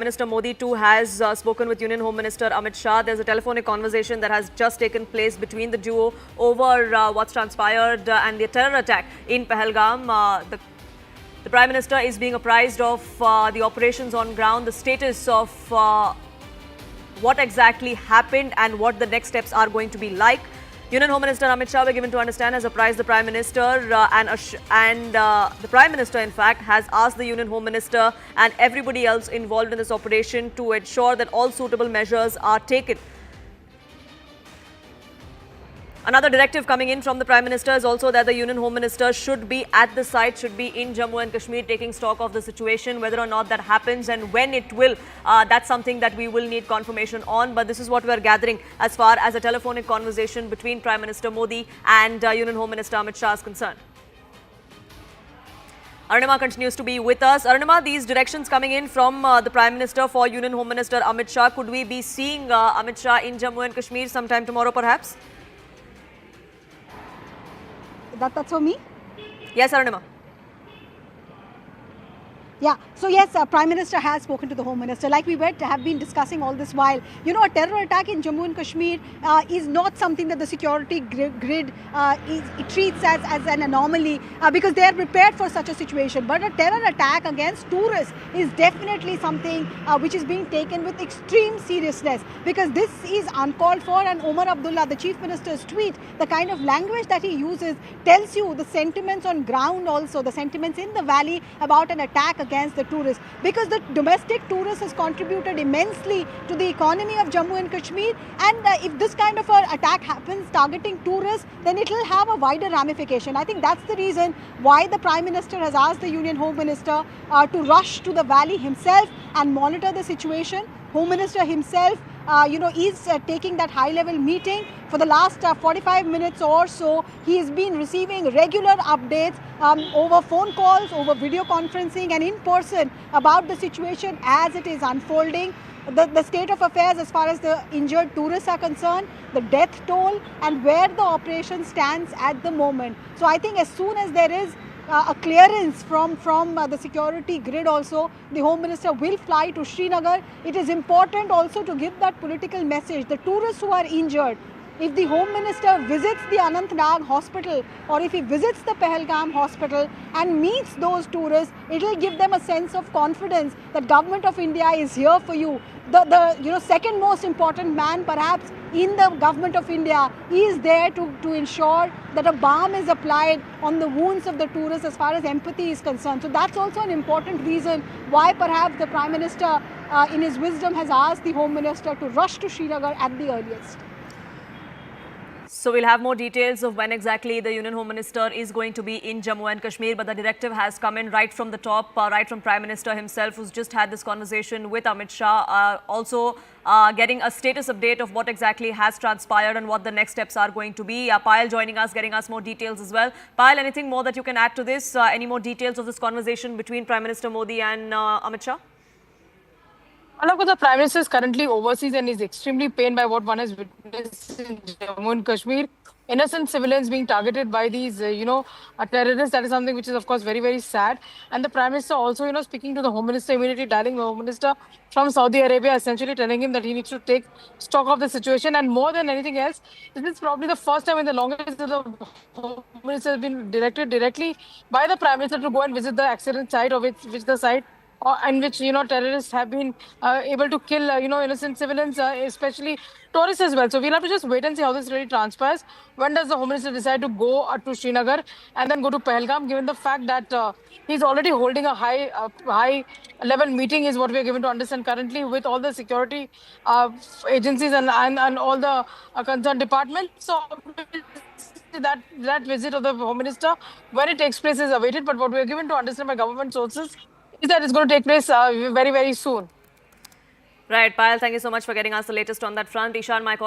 Minister Modi too has spoken with Union Home Minister Amit Shah. There's a telephonic conversation that has just taken place between the duo over what's transpired and the terror attack in Pahalgam. The Prime Minister is being apprised of the operations on ground, the status of what exactly happened and what the next steps are going to be like. Union Home Minister Amit Shah, we're given to understand, has apprised the Prime Minister and the Prime Minister, in fact, has asked the Union Home Minister and everybody else involved in this operation to ensure that all suitable measures are taken. Another directive coming in from the Prime Minister is also that the Union Home Minister should be at the site, should be in Jammu and Kashmir taking stock of the situation. Whether or not that happens and when it will, that's something that we will need confirmation on. But this is what we are gathering as far as a telephonic conversation between Prime Minister Modi and Union Home Minister Amit Shah is concerned. Arunima continues to be with us. Arunima, these directions coming in from the Prime Minister for Union Home Minister Amit Shah, could we be seeing Amit Shah in Jammu and Kashmir sometime tomorrow perhaps? That's for me? Yes, Arunima. Yeah, so yes, Prime Minister has spoken to the Home Minister. Like we have been discussing all this while, you know, a terror attack in Jammu and Kashmir is not something that the security grid it treats as an anomaly because they are prepared for such a situation. But a terror attack against tourists is definitely something which is being taken with extreme seriousness because this is uncalled for. And Omar Abdullah, the Chief Minister's tweet, the kind of language that he uses tells you the sentiments on ground also, the sentiments in the valley about an attack against the tourists, because the domestic tourists has contributed immensely to the economy of Jammu and Kashmir, and if this kind of an attack happens targeting tourists, then it will have a wider ramification. I think that's the reason why the Prime Minister has asked the Union Home Minister to rush to the valley himself and monitor the situation. Home Minister himself is taking that high-level meeting. For the last 45 minutes or so, he has been receiving regular updates over phone calls, over video conferencing and in person about the situation as it is unfolding. The state of affairs as far as the injured tourists are concerned, the death toll and where the operation stands at the moment. So I think as soon as there is a clearance from the security grid also, the Home Minister will fly to Srinagar. It is important also to give that political message. The tourists who are injured, if the Home Minister visits the Anantnag hospital or if he visits the Pahalgam hospital and meets those tourists, it will give them a sense of confidence that Government of India is here for you. The second most important man perhaps in the Government of India is there to ensure that a balm is applied on the wounds of the tourists as far as empathy is concerned. So that's also an important reason why perhaps the Prime Minister in his wisdom has asked the Home Minister to rush to Srinagar at the earliest. So we'll have more details of when exactly the Union Home Minister is going to be in Jammu and Kashmir. But the directive has come in right from the top, right from Prime Minister himself, who's just had this conversation with Amit Shah, also getting a status update of what exactly has transpired and what the next steps are going to be. Payal joining us, getting us more details as well. Payal, anything more that you can add to this? Any more details of this conversation between Prime Minister Modi and Amit Shah? Along the Prime Minister is currently overseas and is extremely pained by what one has witnessed in Jammu and Kashmir. Innocent civilians being targeted by these, terrorists. That is something which is, of course, very, very sad. And the Prime Minister also, speaking to the Home Minister, immediately dialing the Home Minister from Saudi Arabia, essentially telling him that he needs to take stock of the situation. And more than anything else, this is probably the first time in the longest that the Home Minister has been directed directly by the Prime Minister to go and visit the accident site, of which the site in which terrorists have been able to kill innocent civilians, especially tourists as well. So we'll have to just wait and see how this really transpires. When does the Home Minister decide to go to Srinagar and then go to Pahalgam, given the fact that he's already holding a high level meeting, is what we are given to understand currently, with all the security agencies and all the concerned departments. So that visit of the Home Minister, when it takes place, is awaited. But what we are given to understand by government sources is that it's going to take place very, very soon. Right, Payal, thank you so much for getting us the latest on that front. Ishan, my